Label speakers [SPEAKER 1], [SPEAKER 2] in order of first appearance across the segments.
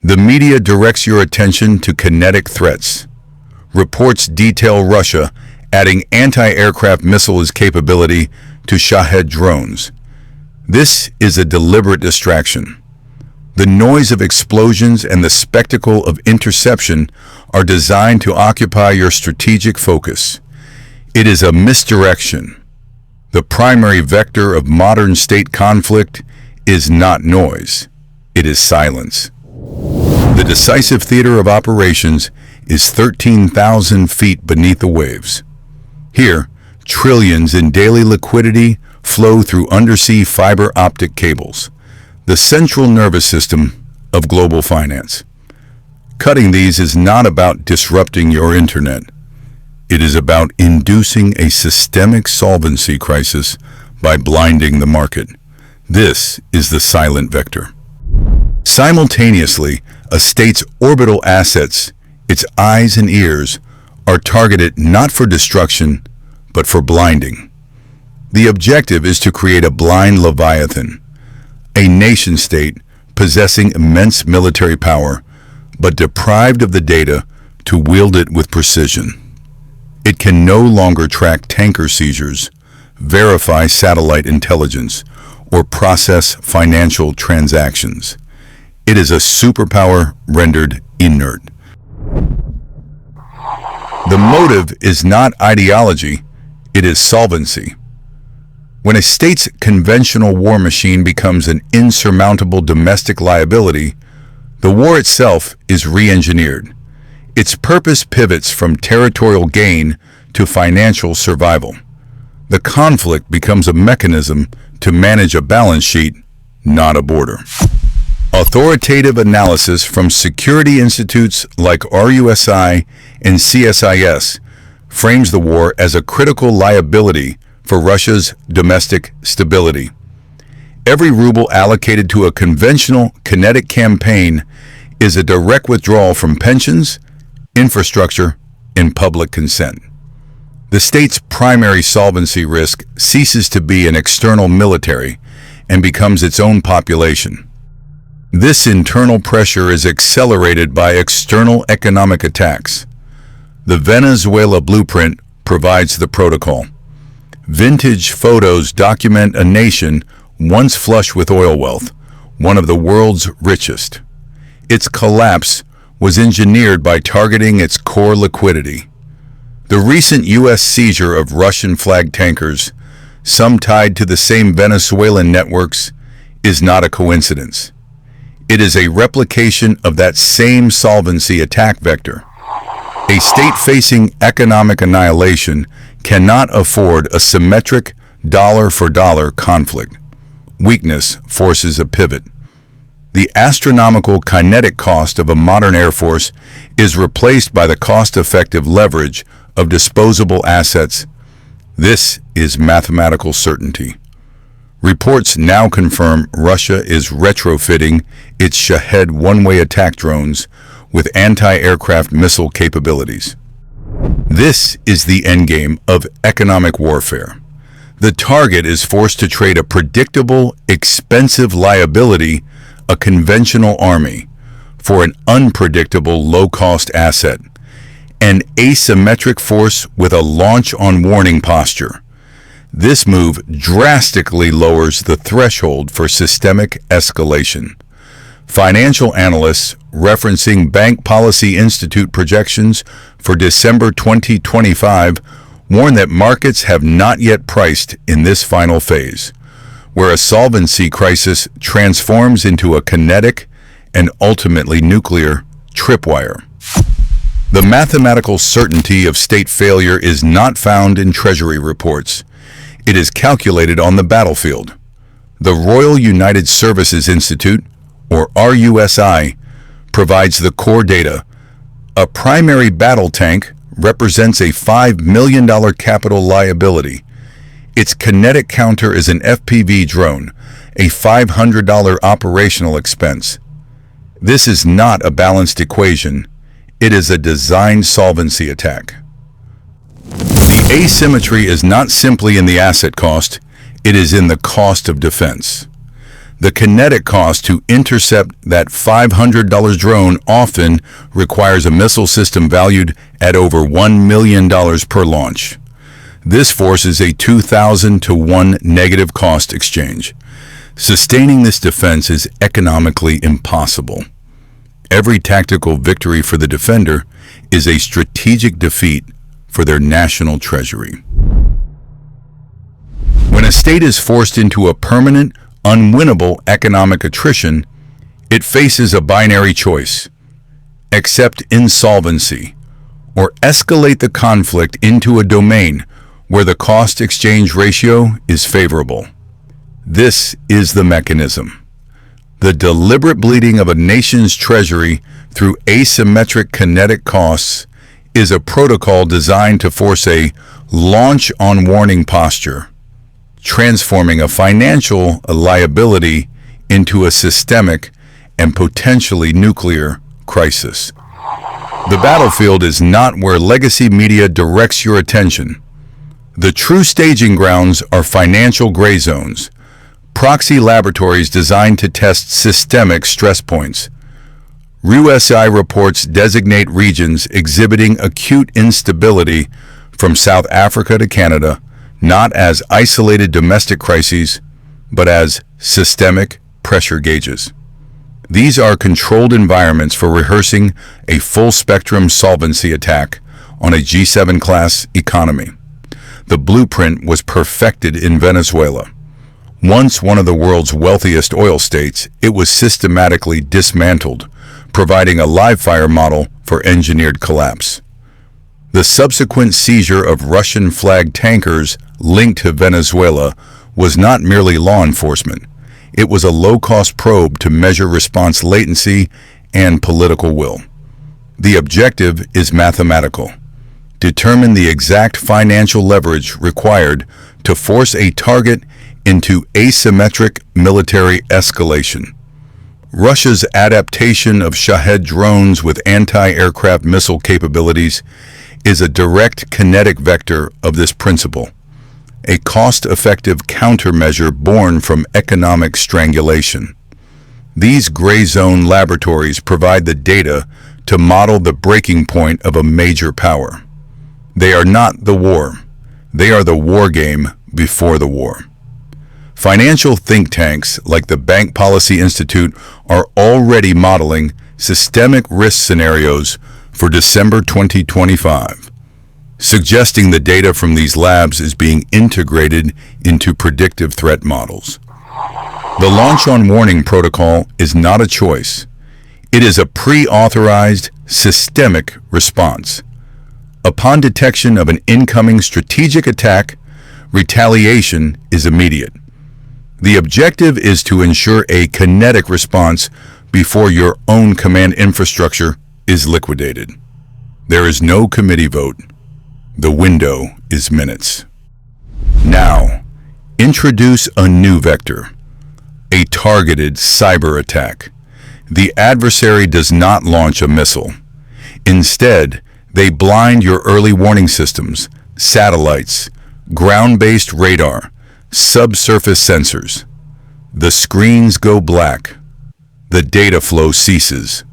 [SPEAKER 1] The media directs your attention to kinetic threats. Reports detail Russia adding anti-aircraft missiles capability to Shahed drones. This is a deliberate distraction. The noise of explosions and the spectacle of interception are designed to occupy your strategic focus. It is a misdirection. The primary vector of modern state conflict is not noise, it is silence. The decisive theater of operations is 13,000 feet beneath the waves. Here, trillions in daily liquidity flow through undersea fiber optic cables, the central nervous system of global finance. Cutting these is not about disrupting your internet. It is about inducing a systemic solvency crisis by blinding the market. This is the silent vector. Simultaneously, a state's orbital assets, its eyes and ears, are targeted not for destruction, but for blinding. The objective is to create a blind Leviathan, a nation-state possessing immense military power, but deprived of the data to wield it with precision. It can no longer track tanker seizures, verify satellite intelligence, or process financial transactions. It is a superpower rendered inert. The motive is not ideology, it is solvency. When a state's conventional war machine becomes an insurmountable domestic liability, the war itself is re-engineered. Its purpose pivots from territorial gain to financial survival. The conflict becomes a mechanism to manage a balance sheet, not a border. Authoritative analysis from security institutes like RUSI and CSIS frames the war as a critical liability for Russia's domestic stability. Every ruble allocated to a conventional kinetic campaign is a direct withdrawal from pensions, infrastructure, and public consent. The state's primary solvency risk ceases to be an external military and becomes its own population. This internal pressure is accelerated by external economic attacks. The Venezuela blueprint provides the protocol. Vintage photos document a nation once flush with oil wealth, one of the world's richest. Its collapse was engineered by targeting its core liquidity. The recent U.S. seizure of Russian-flagged tankers, some tied to the same Venezuelan networks, is not a coincidence. It is a replication of that same solvency attack vector. A state facing economic annihilation cannot afford a symmetric dollar-for-dollar conflict. Weakness forces a pivot. The astronomical kinetic cost of a modern air force is replaced by the cost-effective leverage of disposable assets. This is mathematical certainty. Reports now confirm Russia is retrofitting its Shahed one-way attack drones with anti-aircraft missile capabilities. This is the endgame of economic warfare. The target is forced to trade a predictable, expensive liability, a conventional army, for an unpredictable, low-cost asset, an asymmetric force with a launch-on-warning posture. This move drastically lowers the threshold for systemic escalation. Financial analysts, referencing Bank Policy Institute projections for December 2025, warn that markets have not yet priced in this final phase, where a solvency crisis transforms into a kinetic and ultimately nuclear tripwire. The mathematical certainty of state failure is not found in Treasury reports. It is calculated on the battlefield. The Royal United Services Institute, or RUSI, provides the core data. A primary battle tank represents a $5 million capital liability. Its kinetic counter is an FPV drone, a $500 operational expense. This is not a balanced equation. It is a design solvency attack. The asymmetry is not simply in the asset cost, it is in the cost of defense. The kinetic cost to intercept that $500 drone often requires a missile system valued at over $1 million per launch. This forces a 2,000 to 1 negative cost exchange. Sustaining this defense is economically impossible. Every tactical victory for the defender is a strategic defeat for their national treasury. When a state is forced into a permanent, unwinnable economic attrition, it faces a binary choice: accept insolvency or escalate the conflict into a domain where the cost-exchange ratio is favorable. This is the mechanism. The deliberate bleeding of a nation's treasury through asymmetric kinetic costs is a protocol designed to force a launch-on-warning posture, transforming a financial liability into a systemic and potentially nuclear crisis. The battlefield is not where legacy media directs your attention. The true staging grounds are financial gray zones, proxy laboratories designed to test systemic stress points. RUSI reports designate regions exhibiting acute instability from South Africa to Canada, not as isolated domestic crises, but as systemic pressure gauges. These are controlled environments for rehearsing a full-spectrum solvency attack on a G7-class economy. The blueprint was perfected in Venezuela. Once one of the world's wealthiest oil states, it was systematically dismantled, providing a live-fire model for engineered collapse. The subsequent seizure of Russian-flagged tankers linked to Venezuela was not merely law enforcement. It was a low-cost probe to measure response latency and political will. The objective is mathematical: determine the exact financial leverage required to force a target into asymmetric military escalation. Russia's adaptation of Shahed drones with anti-aircraft missile capabilities is a direct kinetic vector of this principle, a cost-effective countermeasure born from economic strangulation. These gray zone laboratories provide the data to model the breaking point of a major power. They are not the war. They are the war game before the war. Financial think tanks like the Bank Policy Institute are already modeling systemic risk scenarios for December 2025, suggesting the data from these labs is being integrated into predictive threat models. The launch-on-warning protocol is not a choice. It is a pre-authorized systemic response. Upon detection of an incoming strategic attack, retaliation is immediate. The objective is to ensure a kinetic response before your own command infrastructure is liquidated. There is no committee vote. The window is minutes. Now, introduce a new vector: a targeted cyber attack. The adversary does not launch a missile. Instead, they blind your early warning systems, satellites, ground-based radar, subsurface sensors. The screens go black. The data flow ceases.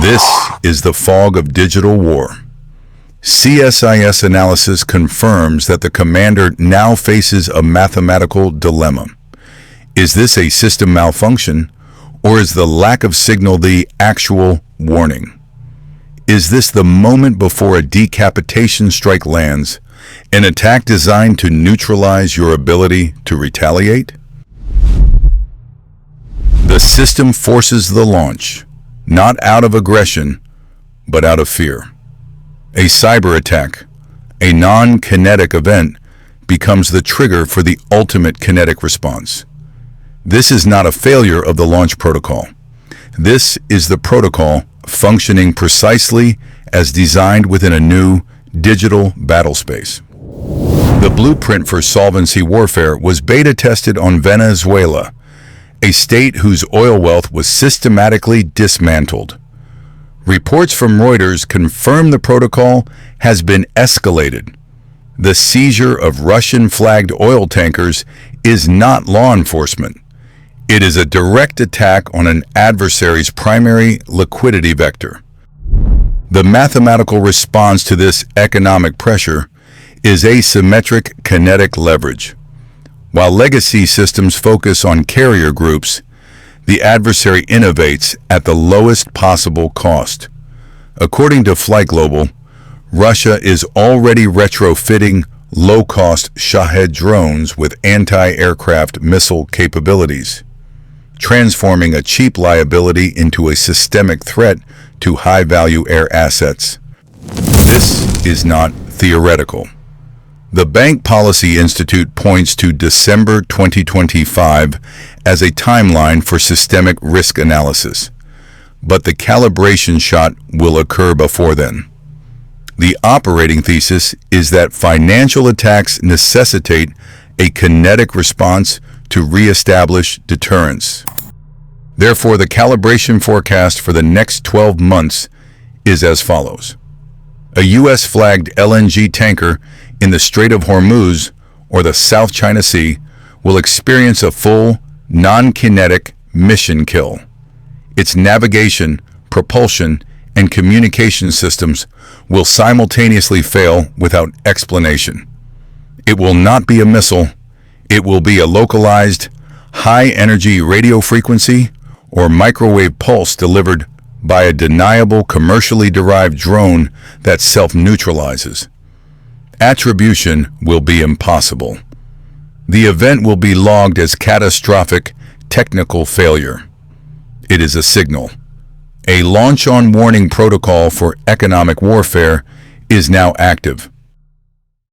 [SPEAKER 1] This is the fog of digital war. CSIS analysis confirms that the commander now faces a mathematical dilemma. Is this a system malfunction, or is the lack of signal the actual warning? Is this the moment before a decapitation strike lands, an attack designed to neutralize your ability to retaliate? The system forces the launch, not out of aggression, but out of fear. A cyber attack, a non-kinetic event, becomes the trigger for the ultimate kinetic response. This is not a failure of the launch protocol. This is the protocol functioning precisely as designed within a new digital battle space. The blueprint for solvency warfare was beta tested on Venezuela, a state whose oil wealth was systematically dismantled. Reports from Reuters confirm the protocol has been escalated. The seizure of Russian-flagged oil tankers is not law enforcement. It is a direct attack on an adversary's primary liquidity vector. The mathematical response to this economic pressure is asymmetric kinetic leverage. While legacy systems focus on carrier groups, the adversary innovates at the lowest possible cost. According to Flight Global, Russia is already retrofitting low-cost Shahed drones with anti-aircraft missile capabilities, transforming a cheap liability into a systemic threat to high-value air assets. This is not theoretical. The Bank Policy Institute points to December 2025 as a timeline for systemic risk analysis, but the calibration shot will occur before then. The operating thesis is that financial attacks necessitate a kinetic response to reestablish deterrence. Therefore, the calibration forecast for the next 12 months is as follows. A U.S.-flagged LNG tanker in the Strait of Hormuz or the South China Sea will experience a full, non-kinetic mission kill. Its navigation, propulsion, and communication systems will simultaneously fail without explanation. It will not be a missile. It will be a localized, high-energy radio frequency or microwave pulse delivered by a deniable commercially derived drone that self-neutralizes. Attribution will be impossible. The event will be logged as catastrophic technical failure. It is a signal. A launch-on warning protocol for economic warfare is now active.